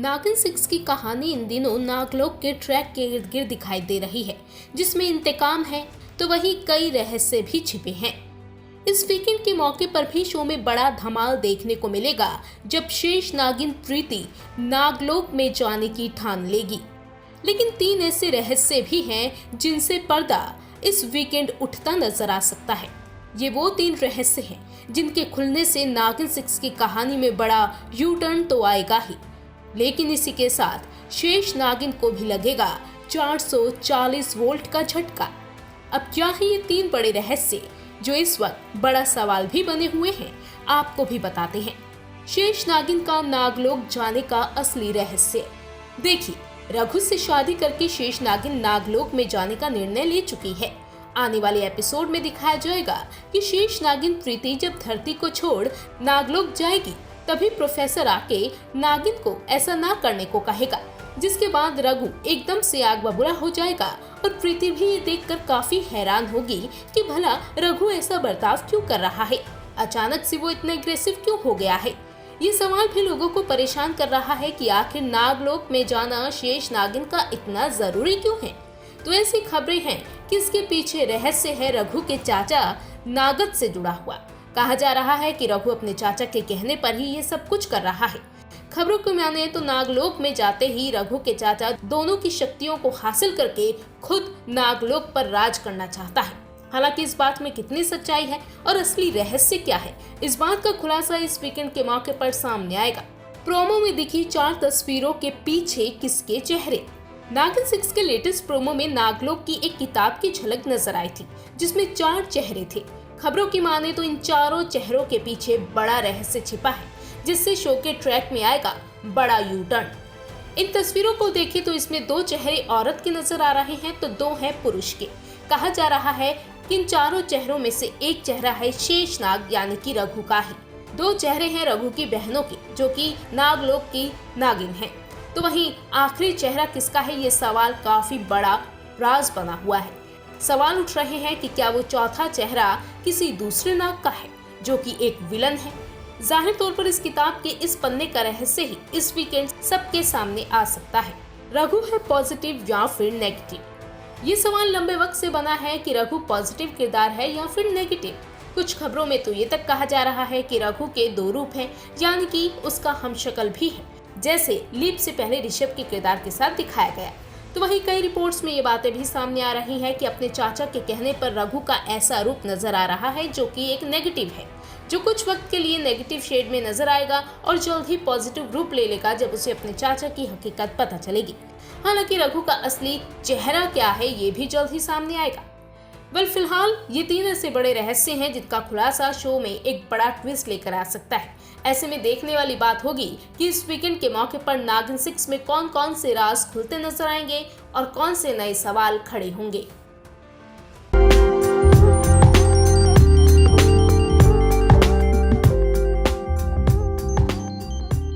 नागिन 6 की कहानी इन दिनों नागलोक के ट्रैक के इर्द गिर्द दिखाई दे रही है, जिसमें इंतकाम है तो वहीं कई रहस्य भी छिपे हैं। इस वीकेंड के मौके पर भी शो में बड़ा धमाल देखने को मिलेगा, जब शेष नागिन प्रीति नागलोक में जाने की ठान लेगी। लेकिन 3 ऐसे रहस्य भी हैं जिनसे पर्दा इस वीकेंड उठता नजर आ सकता है। ये वो 3 रहस्य हैं जिनके खुलने से नागिन 6 की कहानी में बड़ा यू टर्न तो आएगा ही, लेकिन इसी के साथ शेष नागिन को भी लगेगा 440 वोल्ट का झटका। अब क्या है ये 3 बड़े रहस्य जो इस वक्त बड़ा सवाल भी बने हुए हैं, आपको भी बताते हैं। शेष नागिन का नागलोक जाने का असली रहस्य। देखिए, रघु से शादी करके शेष नागिन नागलोक में जाने का निर्णय ले चुकी है। आने वाले एपिसोड में दिखाया जाएगा कि शेष नागिन प्रीति जब धरती को छोड़ नागलोक जाएगी, तभी प्रोफेसर आके नागिन को ऐसा ना करने को कहेगा, जिसके बाद रघु एकदम से आग बबूला हो जाएगा और प्रीति भी ये देखकर काफी हैरान होगी कि भला रघु ऐसा बर्ताव क्यों कर रहा है, अचानक से वो इतना एग्रेसिव क्यों हो गया है। ये सवाल भी लोगों को परेशान कर रहा है कि आखिर नागलोक में जाना शेष नागिन का इतना जरूरी क्यों है। तो ऐसी खबरें हैं कि इसके पीछे रहस्य है रघु के चाचा नागत से जुड़ा हुआ। कहा जा रहा है कि रघु अपने चाचा के कहने पर ही ये सब कुछ कर रहा है। खबरों को माने तो नागलोक में जाते ही रघु के चाचा दोनों की शक्तियों को हासिल करके खुद नागलोक पर राज करना चाहता है। हालांकि इस बात में कितनी सच्चाई है और असली रहस्य क्या है, इस बात का खुलासा इस वीकेंड के मौके पर सामने आएगा। प्रोमो में दिखी 4 तस्वीरों के पीछे किसके चेहरे। नागिन 6 के लेटेस्ट प्रोमो में नागलोक की एक किताब की झलक नजर आई थी, जिसमें 4 चेहरे थे। खबरों की माने तो इन चारों चेहरों के पीछे बड़ा रहस्य छिपा है, जिससे शो के ट्रैक में आएगा बड़ा यू टर्न। इन तस्वीरों को देखें तो इसमें 2 चेहरे औरत के नजर आ रहे हैं तो 2 हैं पुरुष के। कहा जा रहा है कि इन चारों चेहरों में से एक चेहरा है शेषनाग यानी कि रघु का ही। 2 चेहरे हैं रघु की बहनों के, जो कि नागलोक की नागिन है। तो वहीं आखिरी चेहरा किसका है, ये सवाल काफी बड़ा राज बना हुआ है। सवाल उठ रहे हैं कि क्या वो चौथा चेहरा किसी दूसरे नाग का है, जो कि एक विलन है। जाहिर तौर पर इस किताब के इस पन्ने का रहस्य ही इस वीकेंड सबके सामने आ सकता है। रघु है पॉजिटिव या फिर नेगेटिव। ये सवाल लंबे वक्त से बना है कि रघु पॉजिटिव किरदार है या फिर नेगेटिव। कुछ खबरों में तो ये तक कहा जा रहा है कि रघु के 2 रूप हैं, यानी कि उसका हमशक्ल भी है, जैसे लीप से पहले ऋषभ के किरदार के साथ दिखाया गया। तो वहीं कई रिपोर्ट्स में ये बातें भी सामने आ रही हैं कि अपने चाचा के कहने पर रघु का ऐसा रूप नजर आ रहा है जो कि एक नेगेटिव है, जो कुछ वक्त के लिए नेगेटिव शेड में नजर आएगा और जल्द ही पॉजिटिव रूप ले लेगा जब उसे अपने चाचा की हकीकत पता चलेगी। हालांकि रघु का असली चेहरा क्या है ये भी जल्द ही सामने आएगा। फिलहाल ये 3 ऐसे बड़े रहस्य हैं जिनका खुलासा शो में एक बड़ा ट्विस्ट लेकर आ सकता है। ऐसे में देखने वाली बात होगी कि इस वीकेंड के मौके पर नागिन 6 में कौन कौन से राज खुलते नजर आएंगे और कौन से नए सवाल खड़े होंगे।